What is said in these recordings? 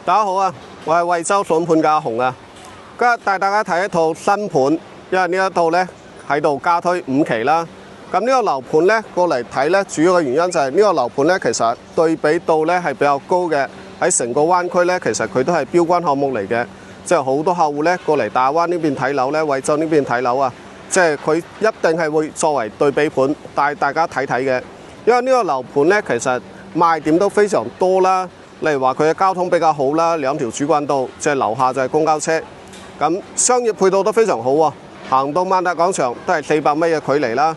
大家好啊，我係惠州筍盤嘅阿雄啊。今日帶大家睇一套新盤，因為呢一套呢喺度加推5期啦。咁呢個樓盤呢過嚟睇呢，主要嘅原因就係呢個樓盤呢其實對比度呢係比較高嘅，喺成個灣區呢其實佢都係標軍項目嚟嘅，即係好多客戶呢過嚟大灣呢邊睇樓呢，惠州呢邊睇樓啊，即係佢一定係會作為對比盤帶大家睇睇嘅，因為呢個樓盤呢其實賣點都非常多啦。例如話佢嘅交通比較好啦，2條主幹道，即係樓下就係公交車。咁商業配套都非常好喎，行到萬達廣場都係400米嘅距離啦。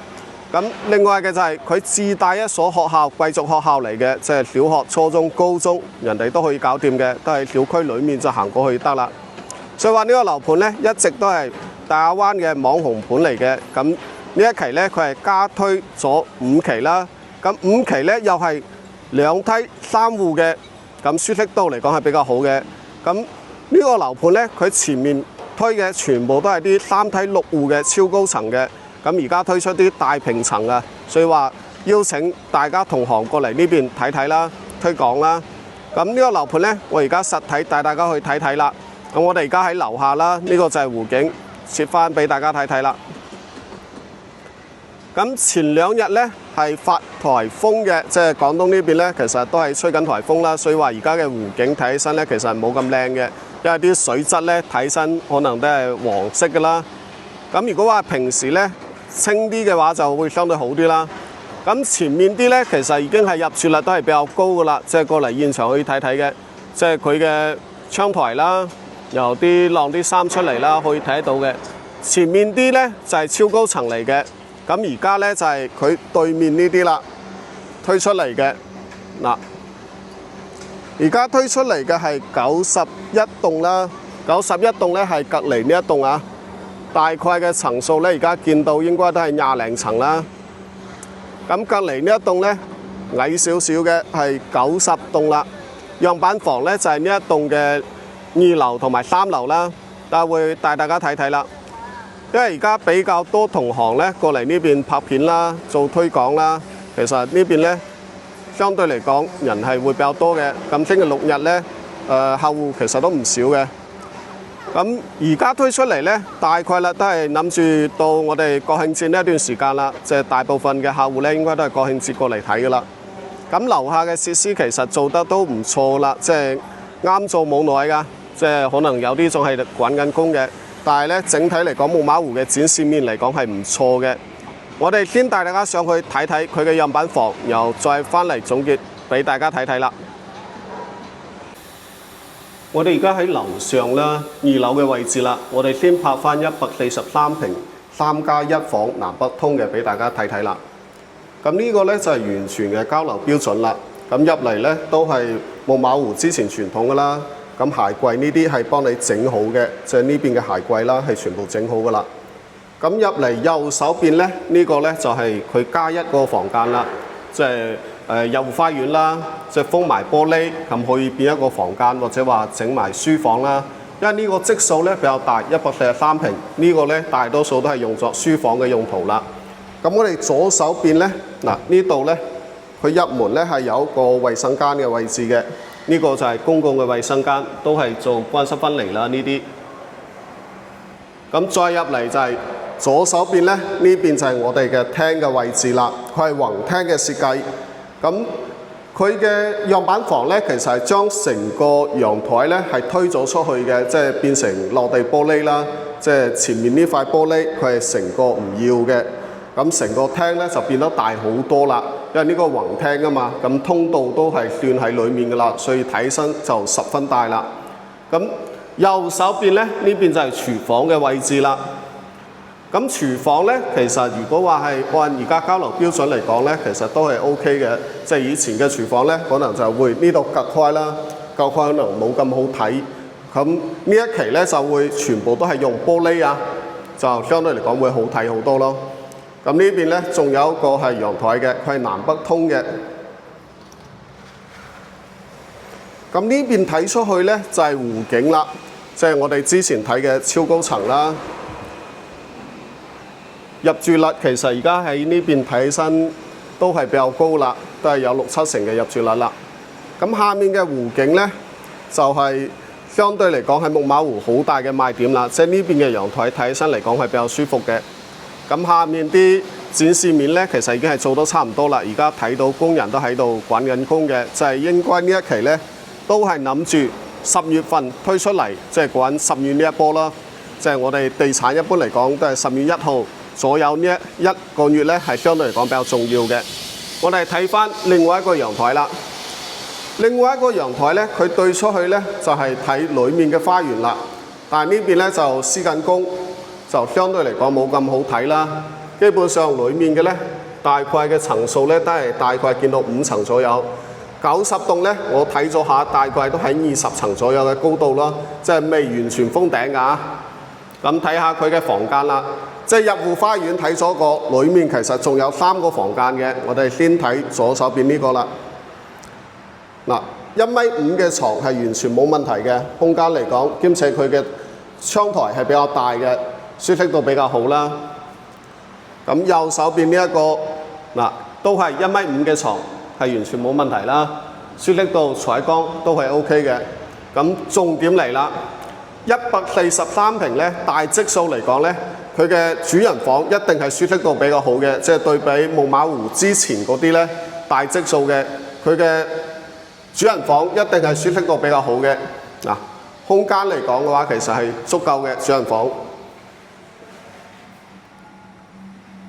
咁另外嘅就係佢自帶一所學校，貴族學校嚟嘅，即係小學、初中、高中，人哋都可以搞掂嘅，都係小區裡面就行過去得啦。所以話呢個樓盤呢，一直都係大亞灣嘅網紅盤嚟嘅。咁呢一期呢，佢係加推咗5期啦。咁5期呢，又係2梯3戶嘅。咁舒適度嚟講係比較好嘅。咁呢個樓盤呢，佢前面推嘅全部都係啲3梯6戶嘅超高層嘅。咁而家推出啲大平層啊，所以話邀請大家同行過嚟呢邊睇睇啦，推廣啦。咁呢個樓盤呢，我而家實體帶大家去睇睇啦。咁我哋而家喺樓下啦，呢個就係湖景，切翻俾大家睇睇啦。咁前2日呢係發颱風嘅，即係廣東呢邊呢，其實都係吹緊颱風啦，所以話而家嘅湖景睇起身呢，其實冇咁靚嘅，因為啲水質呢睇起身可能都係黃色㗎啦。咁如果話平時呢清啲嘅話，就會相對好啲啦。咁前面啲呢，其實已經係入住率都係比較高㗎啦，即係過嚟現場可以睇睇嘅，即係佢嘅窗台啦，由啲晾啲衫出嚟啦，可以睇得到嘅。前面啲呢，就係超高層嚟嘅。咁而家呢，就係佢對面呢啲啦，推出嚟嘅嗱。而家推出嚟嘅係91棟啦，91棟呢係隔離呢一棟啊。大概嘅層數呢，而家見到應該都係20零層啦。咁隔離呢一棟呢，矮少少嘅係90棟啦。樣板房呢，就係呢一棟嘅2樓同埋3樓啦，但係會帶大家睇睇啦。因為而家比較多同行呢過嚟呢邊拍片啦，做推廣啦。其實呢邊呢，相對嚟講人係會比較多嘅。咁星期6日呢，客戶其實都唔少嘅。咁而家推出嚟呢，大概啦都係諗住到我哋國慶節呢一段時間啦，即係大部分嘅客戶呢應該都係國慶節過嚟睇㗎啦。咁樓下嘅設施其實做得都唔錯啦，即係啱做冇耐㗎，即係可能有啲仲係滾緊工嘅。但係咧，整體嚟講，木馬湖嘅展示面嚟講係唔錯嘅。我哋先帶大家上去睇睇佢嘅樣板房，然後再翻嚟總結俾大家睇睇啦。我哋而家喺樓上啦，2樓嘅位置啦。我哋先拍翻143平3+1房南北通嘅俾大家睇睇啦。咁呢個咧就係完全嘅交樓標準啦。咁入嚟咧都係木馬湖之前傳統㗎啦。咁鞋櫃呢啲係幫你整好嘅，即係呢邊嘅鞋櫃啦，係全部整好㗎啦。咁入嚟右手邊咧，呢個咧就係佢加1個房間啦，即係有戶花園啦，即係封埋玻璃，咁可以變一個房間，或者話整埋書房啦。因為呢個積數咧比較大，143平，呢個咧大多數都係用作書房嘅用途啦。咁我哋左手邊咧，嗱呢度咧，佢入門咧係有一個衛生間嘅位置嘅。呢個就係公共嘅衛生間，都係做乾濕分離啦。呢啲咁再入嚟就係左手邊咧，呢邊就係我哋嘅廳嘅位置啦。佢係橫廳嘅設計。咁佢嘅樣板房咧，其實係將成個陽台咧係推咗出去嘅，即係變成落地玻璃啦。即係前面呢塊玻璃，佢係成個唔要嘅。咁成個廳咧就變得大好多啦。因為呢個橫廳啊嘛，咁通道都係算喺裡面㗎啦，所以睇起身就十分大啦。咁右手邊咧，呢邊就係廚房嘅位置啦。咁廚房咧，其實如果話係按而家交樓標準嚟講咧，其實都係 OK 嘅。即係以前嘅廚房咧，可能就會呢度隔開啦，隔開可能冇咁好睇。咁呢一期咧就會全部都係用玻璃啊，就相對嚟講會好睇好多咯。咁呢邊咧，仲有一個係陽台嘅，佢係南北通嘅。咁呢邊睇出去咧，就係湖景啦，即係我哋之前睇嘅超高層啦。入住率其實而家喺呢邊睇起身都係比較高啦，都係有6、7成嘅入住率啦。咁下面嘅湖景咧，就係相對嚟講係木馬湖好大嘅賣點啦，即係呢邊嘅陽台睇起身嚟講係比較舒服嘅。咁下面啲展示面咧，其實已經係做得差唔多啦。而家睇到工人都喺度滾緊工嘅，就係應該呢一期咧都係諗住10月份推出嚟，即係滾10月呢一波啦。即係我哋地產一般嚟講都係10月1號左右呢一個月咧，係相對嚟講比較重要嘅。我哋睇翻另外一個陽台啦。另外一個陽台咧，佢對出去咧就係睇裡面嘅花園啦。但係呢邊咧就施緊工，就相對嚟講冇咁好睇啦。基本上裡面嘅咧，大概嘅層數咧都係大概見到5層左右。90棟咧，我睇咗下，大概都喺20層左右嘅高度啦，即係未完全封頂㗎。咁睇下佢嘅房間啦，即係入戶花園睇咗個，裡面其實仲有3個房間嘅。我哋先睇左手邊呢個啦。嗱，1.5米嘅床係完全冇問題嘅空間嚟講，兼且佢嘅窗台係比較大嘅，舒適度比較好啦。咁右手邊呢一個嗱，都係1.5米嘅床，係完全冇問題啦，舒適度、採光都係 OK 嘅。咁重點嚟啦，143平咧，大積數嚟講咧，佢嘅主人房一定係舒適度比較好嘅，即係對比木馬湖之前嗰啲咧大積數嘅，佢嘅主人房一定係舒適度比較好嘅。嗱，空間嚟講嘅話，其實係足夠嘅主人房。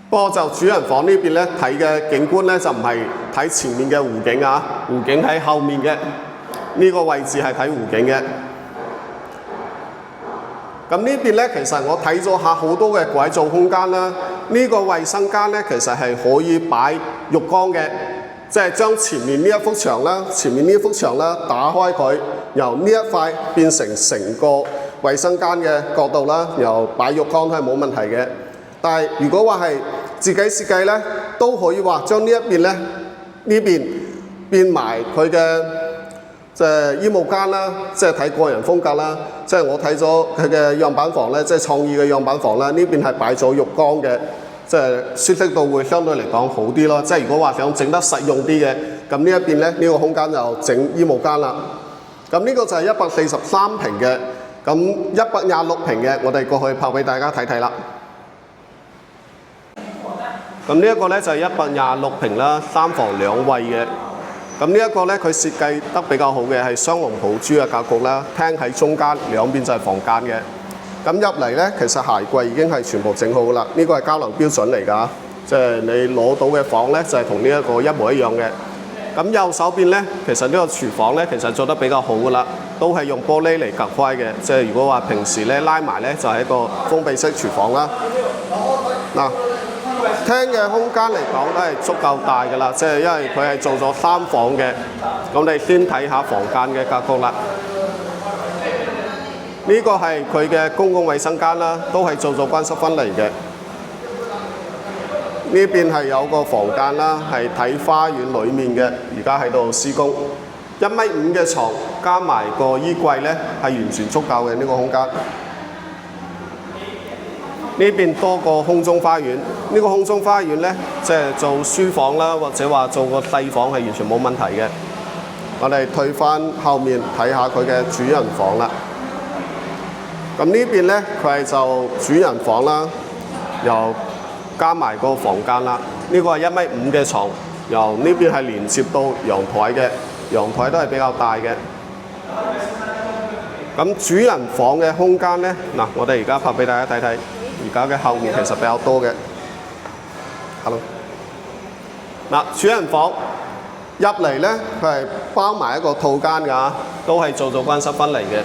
不過就主人房呢邊咧睇嘅景觀咧，就唔係睇前面嘅湖景啊，湖景喺後面嘅呢個位置係睇湖景嘅。咁呢邊咧，其實我睇咗下好多嘅改造空間啦。呢個衛生間咧，其實係可以擺浴缸嘅，即係將前面呢一幅牆啦，打開佢，由呢一塊變成成個衛生間嘅角度啦，由擺浴缸都係冇問題嘅。但係如果話係自己設計咧，都可以話將呢一邊咧，呢邊變埋佢嘅即係衣帽間啦，即係睇個人風格啦。即係我睇咗佢嘅樣板房咧，即係創意嘅樣板房啦。呢邊係擺咗浴缸嘅，即係舒適度會相對嚟講好啲咯。即係如果話想整得實用啲嘅，咁呢一邊咧，呢個空間就整衣帽間啦。咁呢個就係143平嘅，咁126平嘅，我哋過去拍俾大家睇睇啦。咁呢一個咧就係126平啦，3房2衛嘅。咁呢一個咧，佢設計得比較好嘅係雙龍抱珠嘅格局啦，廳喺中間，兩邊就係房間嘅。咁入嚟咧，其實鞋櫃已經係全部整好噶啦，呢個係交流標準嚟㗎，即係你攞到嘅房咧就係同呢一個一模一樣嘅。咁右手邊咧，其實呢個廚房咧其實做得比較好㗎啦，都係用玻璃嚟隔開嘅，即係如果話平時咧拉埋咧就係一個封閉式廚房啦。嗱，廳嘅空間嚟講都係足夠大㗎啦，即係因為佢係做咗3房嘅。咁你先睇下房間嘅格局啦。呢個係佢嘅公共衛生間啦，都係做咗乾濕分離嘅。呢邊係有個房間啦，係睇花園裡面嘅，而家喺度施工。1.5米嘅床加埋個衣櫃咧，係完全足夠嘅呢個空間。呢邊多個空中花園，呢個空中花園咧，即係做書房啦，或者話做個細房係完全冇問題嘅。我哋退翻後面睇下佢嘅主人房啦。咁呢邊咧，佢係就主人房啦，又加埋個房間啦。呢個係1.5米嘅床，由呢邊係連接到陽台嘅，陽台都係比較大嘅。咁主人房嘅空間咧，嗱，我哋而家拍俾大家睇睇。而家嘅後面其實比較多嘅。Hello。嗱，主人房入嚟咧，佢係包埋一個套間㗎，都係做乾濕分離嘅。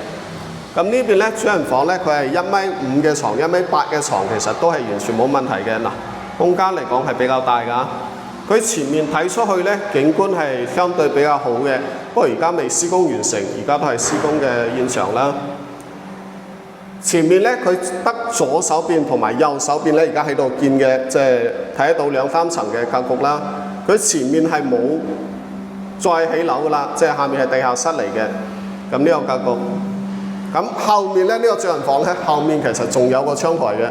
咁呢邊咧，主人房咧，佢係1.5米嘅床，1.8米嘅床，其實都係完全冇問題嘅。嗱，空間嚟講係比較大㗎。佢前面睇出去咧，景觀係相對比較好嘅。不過而家未施工完成，而家都係施工嘅現場啦。前面咧，佢得左手邊同埋右手邊咧，而家喺度建嘅，即係睇得到2、3層嘅格局啦。佢前面係冇再起樓噶啦，即係下面係地下室嚟嘅。咁呢個格局，咁後面咧呢個主人房咧，後面其實仲有個窗台嘅。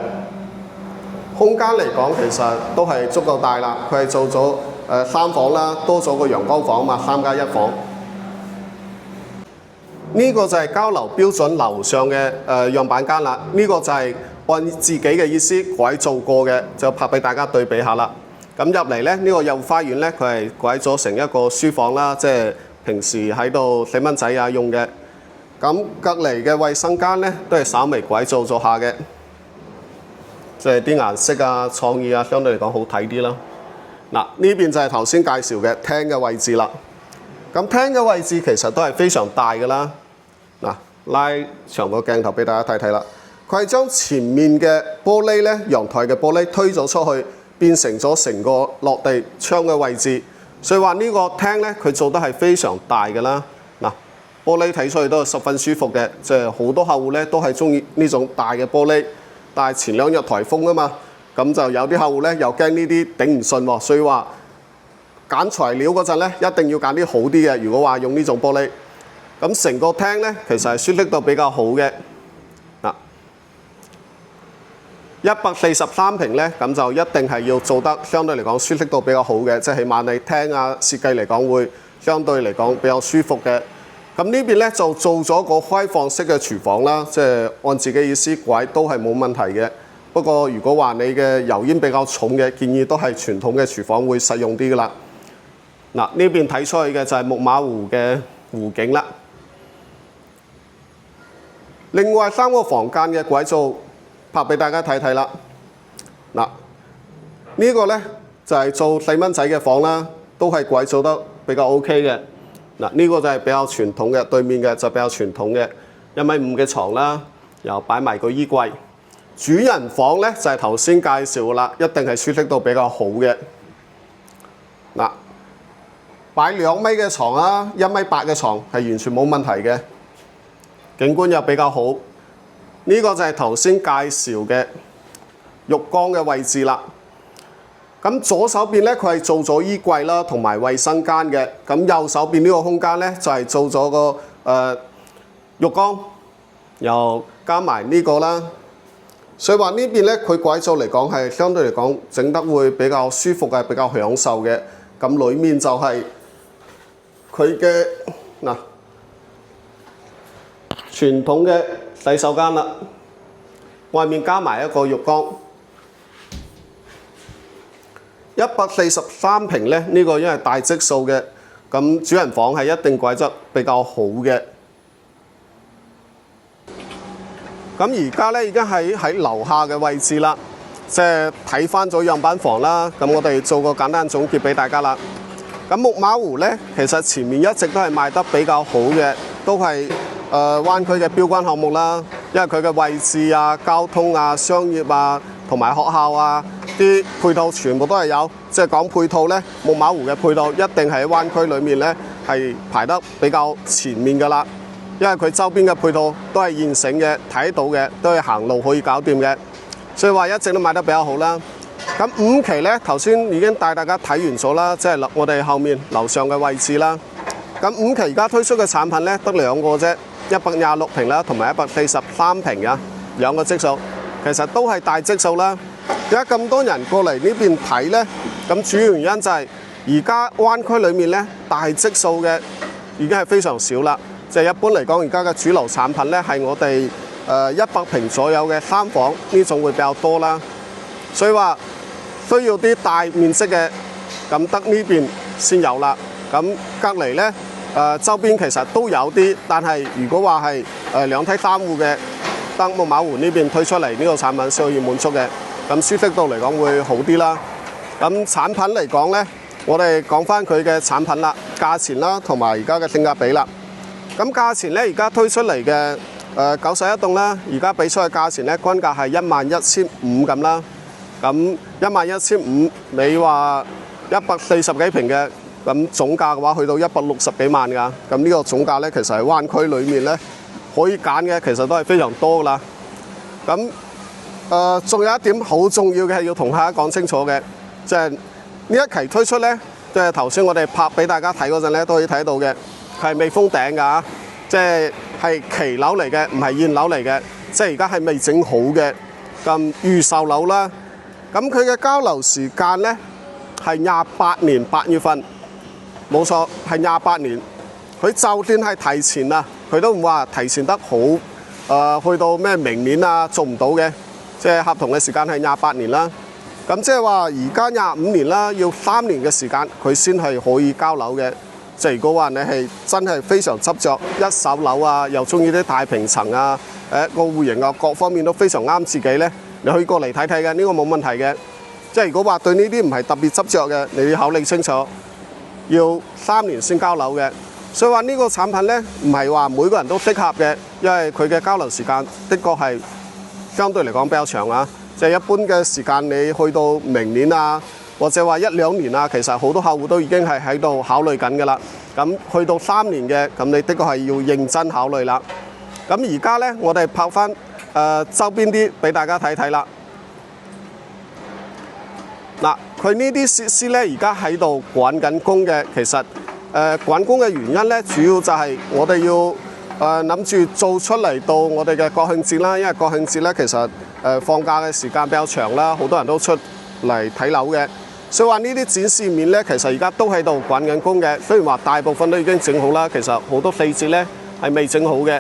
空間嚟講，其實都係足夠大啦。佢係做咗3房啦，多咗個陽光房嘛，3+1房。呢個就係交流標準樓上嘅樣板間啦。呢個就係按自己嘅意思改造過嘅，就拍俾大家對比下啦。咁入嚟咧，呢個右花園咧，佢係改咗成一個書房啦，即係平時喺度細蚊仔啊用嘅。咁隔離嘅衛生間咧，都係稍微改造咗下嘅，即係啲顏色啊、創意啊，相對嚟講好睇啲啦。嗱，呢邊就係頭先介紹嘅廳嘅位置啦。咁廳嘅位置其實都係非常大嘅啦。嗱，拉長個鏡頭俾大家睇睇啦。佢係將前面嘅玻璃咧，陽台嘅玻璃推咗出去，變成咗成個落地窗嘅位置。所以話呢個廳咧，佢做得係非常大嘅啦。嗱，玻璃睇出去都係十分舒服嘅，即係好多客戶咧都係中意呢種大嘅玻璃。但係前兩日颱風啊嘛，咁就有啲客戶咧又驚呢啲頂唔順喎，所以話揀材料嗰陣咧一定要揀啲好啲嘅。如果話用呢種玻璃，咁成個廳咧其實係舒適度比較好嘅。嗱，143平咧，咁就一定係要做得相對嚟講舒適度比較好嘅，即係起碼你廳啊設計嚟講會相對嚟講比較舒服嘅。咁呢邊咧就做咗個開放式嘅廚房啦，即係按自己意思改都係冇問題嘅。不過如果話你嘅油煙比較重嘅，建議都係傳統嘅廚房會實用啲噶啦。嗱，呢邊睇出去嘅就係木馬湖嘅湖景啦。另外3個房間嘅改造拍俾大家睇睇啦。嗱，呢個咧就係做細蚊仔嘅房啦，都係改造得比較 OK 嘅。嗱，呢個就係比較傳統嘅，對面嘅就比較傳統嘅1.5米嘅床啦，又擺埋個衣櫃。主人房咧就係頭先介紹嘅啦，一定係舒適度比較好嘅。嗱，擺2米嘅床啦，1.8米嘅床係完全冇問題嘅，景觀又比較好。呢個就係頭先介紹嘅浴缸嘅位置啦。咁左手邊咧，佢係做咗衣櫃啦，同埋衛生間嘅。咁右手邊呢個空間咧，就係做咗個浴缸，又加埋呢個啦。所以話呢邊咧，佢改造嚟講係相對嚟講整得會比較舒服嘅，比較享受嘅。咁裡面就係佢嘅嗱傳統嘅洗手間啦，外面加埋一個浴缸。143平咧，呢個因為大積數嘅，咁主人房係一定改則比較好嘅。咁而家咧已經喺樓下嘅位置啦，即係睇翻咗樣板房啦。咁我哋做個簡單總結俾大家啦。咁木馬湖咧，其實前面一直都係賣得比較好嘅，都係灣區嘅標杆項目啦。因為佢嘅位置啊、交通啊、商業啊同埋學校啊，啲配套全部都係有。即係講配套咧，木馬湖嘅配套一定係喺灣區裏面咧係排得比較前面㗎啦。因為佢周邊嘅配套都係現成嘅，睇到嘅，都係行路可以搞掂嘅，所以話一直都賣得比較好啦。咁5期咧，頭先已經帶大家睇完咗啦，即係我哋後面樓上嘅位置啦。咁5期而家推出嘅產品咧得2個啫，126平啦，同埋143平啊，2個積數，其實都係大積數啦。點解咁多人過嚟呢邊睇咧？咁主要原因就係而家灣區裏面咧大積數嘅已經係非常少啦。即係一般嚟講，而家嘅主流產品咧係我哋100平左右嘅3房呢種會比較多啦。所以話需要啲大面積嘅，咁得呢邊先有啦。咁隔離咧周邊其實都有啲，但係如果話係2梯3戶嘅，得木馬湖呢邊推出嚟呢個產品需要滿足嘅，咁舒適度嚟講會好啲啦。咁產品嚟講咧，我哋講翻佢嘅產品啦、價錢啦，同埋而家嘅性價比啦。咁價錢咧，而家推出嚟嘅91棟啦，而家俾出嘅價錢咧，均價係11500咁啦。咁11500，你話140幾平嘅，咁總價嘅話去到160幾萬㗎。咁呢個總價咧，其實喺灣區裏面咧可以揀嘅，其實都係非常多㗎啦。咁仲有一點好重要嘅係要同大家講清楚嘅，即係呢一期推出咧，即係頭先我哋拍俾大家睇嗰陣咧，都可以睇到嘅。佢係未封頂㗎，即係期樓嚟嘅，唔係現樓嚟嘅，即係而家係未整好嘅。咁預售樓啦，咁佢嘅交樓時間咧係28年8月份，冇錯係28年。佢就算係提前啊，佢都唔話提前得好，去到咩明年啊做唔到嘅，即係合同嘅時間係28年啦。咁即係話而家25年啦，要3年嘅時間佢先係可以交樓嘅。即係如果話你係真係非常執着一手樓啊，又中意啲大平層啊，個戶型啊各方面都非常啱自己咧，你可以過嚟睇睇嘅，呢個冇問題嘅。即係如果話對呢啲唔係特別執着嘅，你要考慮清楚，要3年先交樓嘅。所以話呢個產品咧，唔係話每個人都適合嘅，因為佢嘅交樓時間的確係相對嚟講比較長啊。即係一般嘅時間，你去到明年啊，或者話1、2年啊，其實好多客戶都已經係喺度考慮緊㗎啦。咁去到3年嘅，咁你的確係要認真考慮啦。咁而家咧，我哋拍翻周邊啲俾大家睇睇啦。嗱，佢呢啲設施咧，而家喺度趕緊工嘅。其實趕工嘅原因咧，主要就係我哋要諗住做出嚟到我哋嘅國慶節啦。因為國慶節咧，其實放假嘅時間比較長啦，好多人都出嚟睇樓嘅。所以話呢啲展示面咧，其實而家都喺度趕緊工嘅。雖然話大部分都已經整好啦，其實好多細節咧係未整好嘅。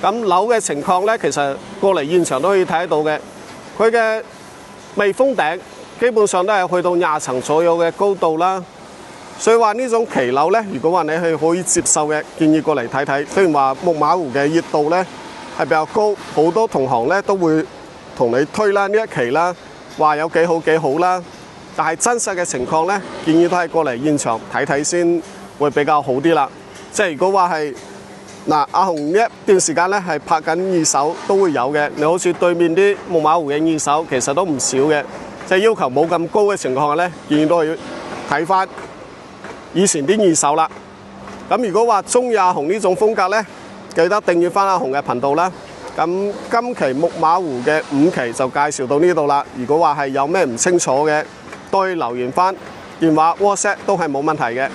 咁樓嘅情況咧，其實過嚟現場都可以睇得到嘅。佢嘅未封頂，基本上都係去到20層左右嘅高度啦。所以話呢種期樓咧，如果話你係可以接受嘅，建議過嚟睇睇。雖然話木馬湖嘅熱度咧係比較高，好多同行咧都會同你推啦呢一期啦，話有幾好啦。但係真實嘅情況咧，建議都係過嚟現場睇睇先會比較好啲啦。即係如果話係嗱，阿紅呢一段時間咧係拍緊二手都會有嘅。你好似對面啲木馬湖嘅二手其實都唔少嘅，即係要求冇咁高嘅情況下咧，建議都係要睇翻以前啲二手啦。咁如果話中意阿紅呢種風格咧，記得訂閱翻阿紅嘅頻道啦。咁今期木馬湖嘅5期就介紹到呢度啦。如果話係有咩唔清楚嘅，都可以留言翻，電話 WhatsApp 都係冇問題嘅。